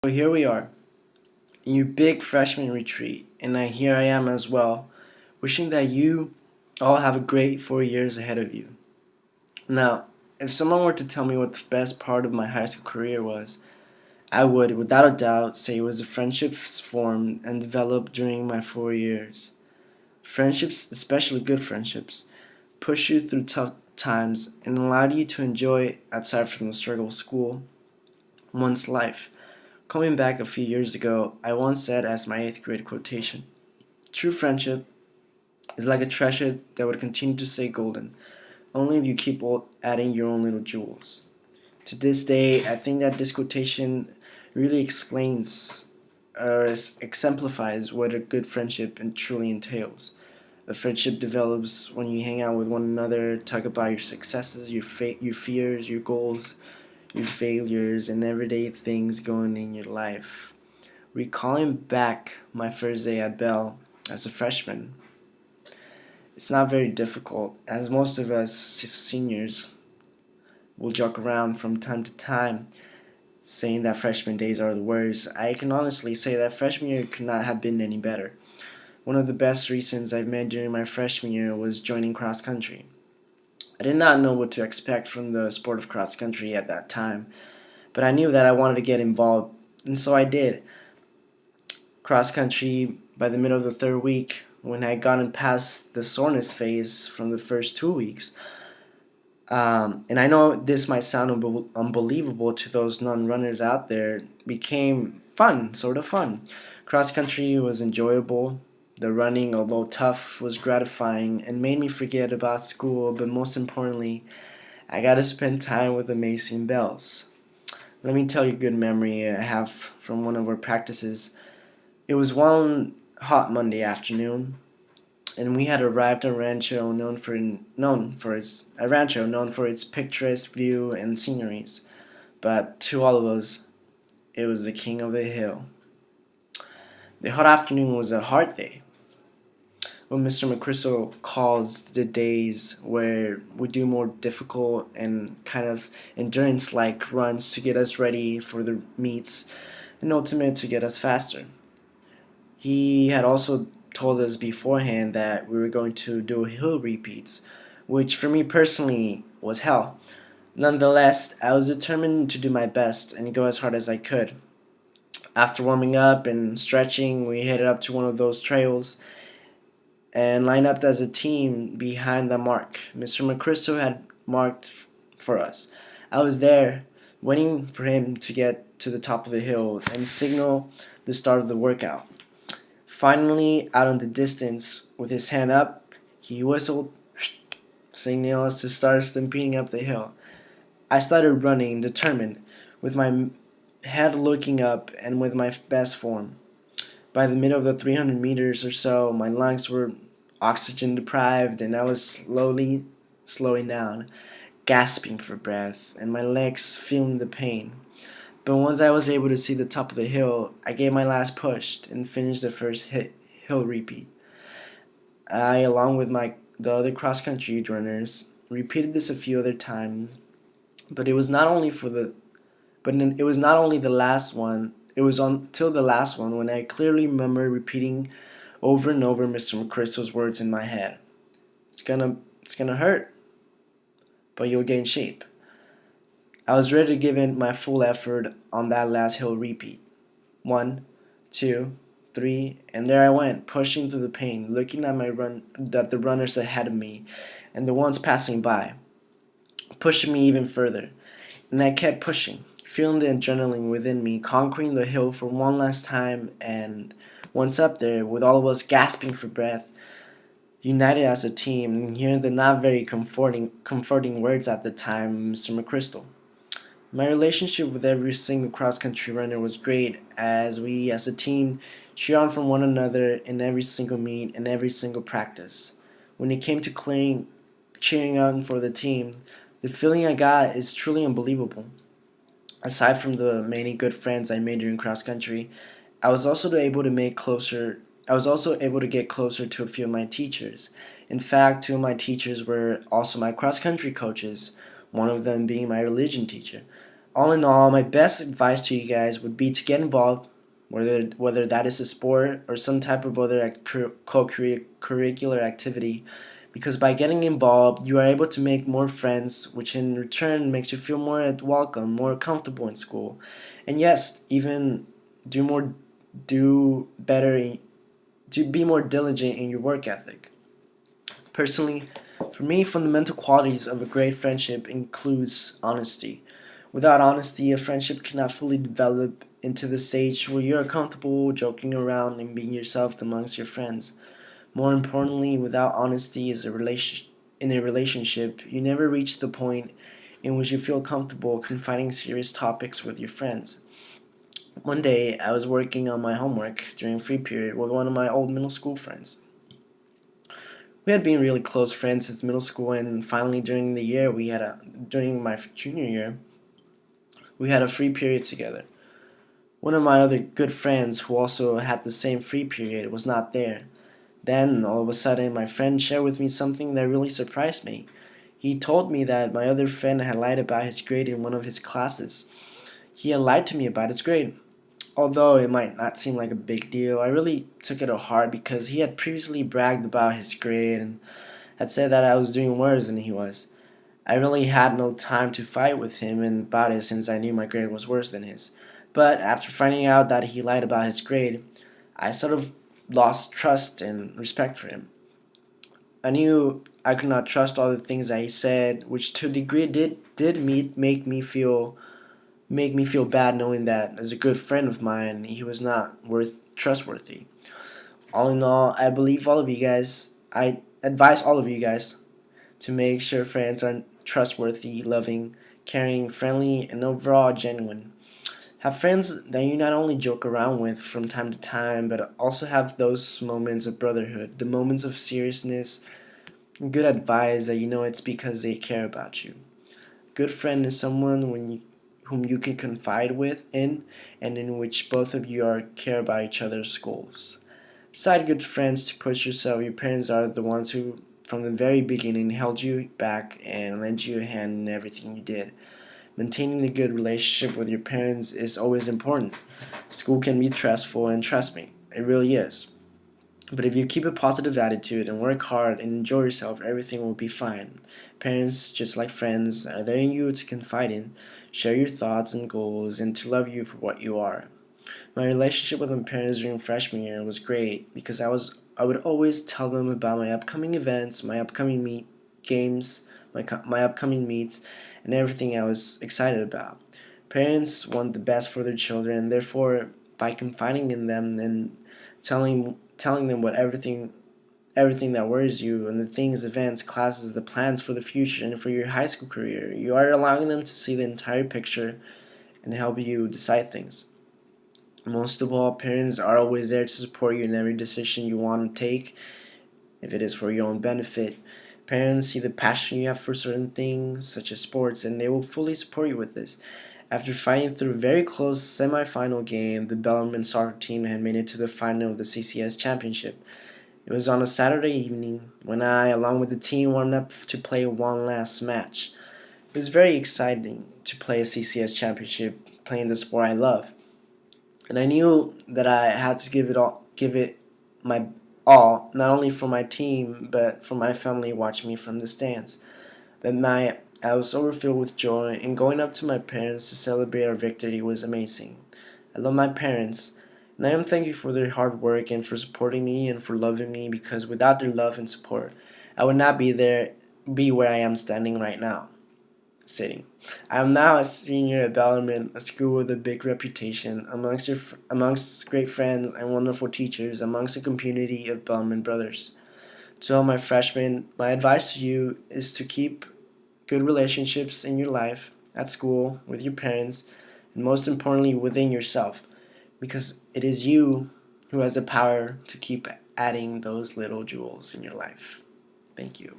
So here we are in your big freshman retreat, and here I am as well, wishing that you all have a great 4 years ahead of you. Now, if someone were to tell me what the best part of my high school career was, I would, without a doubt, say it was the friendships formed and developed during my 4 years. Friendships, especially good friendships, push you through tough times and allow you to enjoy, aside from the struggle of school, one's life. Coming back a few years ago, I once said as my 8th grade quotation, "True friendship is like a treasure that would continue to stay golden, only if you keep adding your own little jewels." To this day, I think that this quotation really explains or exemplifies what a good friendship truly entails. A friendship develops when you hang out with one another, talk about your successes, your fears, your goals, your failures, and everyday things going in your life. Recalling back my first day at Bell as a freshman, it's not very difficult, as most of us seniors will joke around from time to time, saying that freshman days are the worst. I can honestly say that freshman year could not have been any better. One of the best reasons I've made during my freshman year was joining cross country. I did not know what to expect from the sport of cross country at that time, but I knew that I wanted to get involved, and so I did. Cross country, by the middle of the third week, when I had gotten past the soreness phase from the first 2 weeks, and I know this might sound unbelievable to those non-runners out there, became fun, sort of fun. Cross country was enjoyable. The running, although tough, was gratifying and made me forget about school, but most importantly, I got to spend time with amazing bells. Let me tell you a good memory I have from one of our practices. It was one hot Monday afternoon, and we had arrived at a rancho known for its picturesque view and sceneries. But to all of us, it was the king of the hill. The hot afternoon was a hard day, what Mr. McChrystal calls the days where we do more difficult and kind of endurance-like runs to get us ready for the meets, and ultimate to get us faster. He had also told us beforehand that we were going to do hill repeats, which for me personally was hell. Nonetheless, I was determined to do my best and go as hard as I could. After warming up and stretching, we headed up to one of those trails and lined up as a team behind the mark Mr. McChrystal had marked for us. I was there, waiting for him to get to the top of the hill and signal the start of the workout. Finally, out in the distance, with his hand up, he whistled, signaling us to start stampeding up the hill. I started running, determined, with my head looking up and with my best form. By the middle of the 300 meters or so, my lungs were oxygen deprived and I was slowly slowing down, gasping for breath, and my legs feeling the pain. But once I was able to see the top of the hill, I gave my last push and finished the first hill repeat. I, along with the other cross country runners, repeated this a few other times, but it was not only the last one. It was until the last one when I clearly remember repeating over and over Mr. McChrystal's words in my head. It's gonna hurt, but you'll gain shape. I was ready to give in my full effort on that last hill repeat. One, two, three, and there I went, pushing through the pain, looking at the runners ahead of me, and the ones passing by, pushing me even further. And I kept pushing, feeling the adrenaline within me, conquering the hill for one last time, and once up there, with all of us gasping for breath, united as a team, and hearing the not very comforting words at the time, Mr. McChrystal. My relationship with every single cross-country runner was great, as we, as a team, cheered on from one another in every single meet and every single practice. When it came to cheering on for the team, the feeling I got is truly unbelievable. Aside from the many good friends I made during cross country, I was also able to make closer. I was also able to get closer to a few of my teachers. In fact, two of my teachers were also my cross country coaches, one of them being my religion teacher. All in all, my best advice to you guys would be to get involved, whether that is a sport or some type of other co-curricular activity, because by getting involved, you are able to make more friends, which in return makes you feel more at welcome, more comfortable in school, and yes, even do more, do better, to be more diligent in your work ethic. Personally, for me, fundamental qualities of a great friendship includes honesty. Without honesty, a friendship cannot fully develop into the stage where you are comfortable joking around and being yourself amongst your friends. More importantly, without honesty in a relationship, you never reach the point in which you feel comfortable confiding serious topics with your friends. One day, I was working on my homework during free period with one of my old middle school friends. We had been really close friends since middle school, and finally during my junior year, we had a free period together. One of my other good friends, who also had the same free period, was not there. Then, all of a sudden, my friend shared with me something that really surprised me. He told me that my other friend had lied about his grade in one of his classes. He had lied to me about his grade. Although it might not seem like a big deal, I really took it to heart because he had previously bragged about his grade and had said that I was doing worse than he was. I really had no time to fight with him about it since I knew my grade was worse than his. But after finding out that he lied about his grade, I sort of lost trust and respect for him. I knew I could not trust all the things that he said, which to a degree make me feel bad knowing that as a good friend of mine, he was not worth trustworthy. All in all, I advise all of you guys to make sure friends are trustworthy, loving, caring, friendly, and overall genuine. Have friends that you not only joke around with from time to time, but also have those moments of brotherhood, the moments of seriousness, and good advice that you know it's because they care about you. Good friend is someone whom you can confide and in which both of you are care about each other's goals. Beside good friends to push yourself, your parents are the ones who, from the very beginning, held you back and lent you a hand in everything you did. Maintaining a good relationship with your parents is always important. School can be stressful, and trust me, it really is. But if you keep a positive attitude and work hard and enjoy yourself, everything will be fine. Parents, just like friends, are there in you to confide in, share your thoughts and goals, and to love you for what you are. My relationship with my parents during freshman year was great because I would always tell them about my upcoming events, my upcoming games, my upcoming meets, and everything I was excited about. Parents want the best for their children, and therefore, by confiding in them and telling them what everything that worries you and the things, events, classes, the plans for the future and for your high school career, you are allowing them to see the entire picture and help you decide things. Most of all, parents are always there to support you in every decision you want to take, if it is for your own benefit. Parents see the passion you have for certain things, such as sports, and they will fully support you with this. After fighting through a very close semi-final game, the Bellarmine soccer team had made it to the final of the CCS championship. It was on a Saturday evening when I, along with the team, warmed up to play one last match. It was very exciting to play a CCS championship, playing the sport I love. And I knew that I had to give it my all, not only for my team, but for my family watching me from the stands. That night, I was overfilled with joy, and going up to my parents to celebrate our victory was amazing. I love my parents, and I am thankful for their hard work and for supporting me and for loving me because without their love and support, I would not be where I am standing right now sitting. I am now a senior at Bellarmine, a school with a big reputation amongst great friends and wonderful teachers, amongst a community of Bellarmine brothers. To all my freshmen, my advice to you is to keep good relationships in your life, at school, with your parents, and most importantly, within yourself, because it is you who has the power to keep adding those little jewels in your life. Thank you.